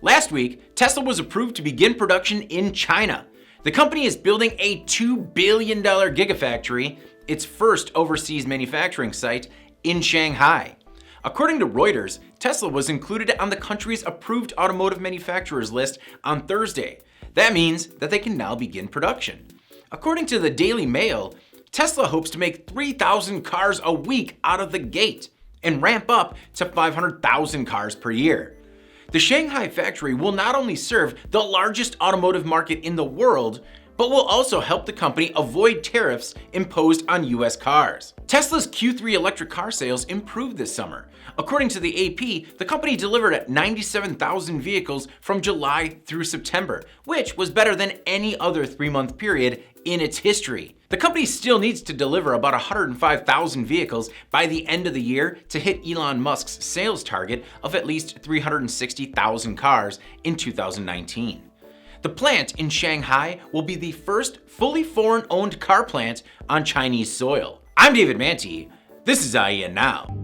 Last week, Tesla was approved to begin production in China. The company is building a $2 billion Gigafactory, its first overseas manufacturing site, in Shanghai. According to Reuters, Tesla was included on the country's approved automotive manufacturers list on Thursday. That means that they can now begin production. According to the Daily Mail, Tesla hopes to make 3,000 cars a week out of the gate and ramp up to 500,000 cars per year. The Shanghai factory will not only serve the largest automotive market in the world, but will also help the company avoid tariffs imposed on US cars. Tesla's Q3 electric car sales improved this summer. According to the AP, the company delivered 97,000 vehicles from July through September, which was better than any other 3-month period in its history. The company still needs to deliver about 105,000 vehicles by the end of the year to hit Elon Musk's sales target of at least 360,000 cars in 2019. The plant in Shanghai will be the first fully foreign-owned car plant on Chinese soil. I'm David Manti. This is IEN Now.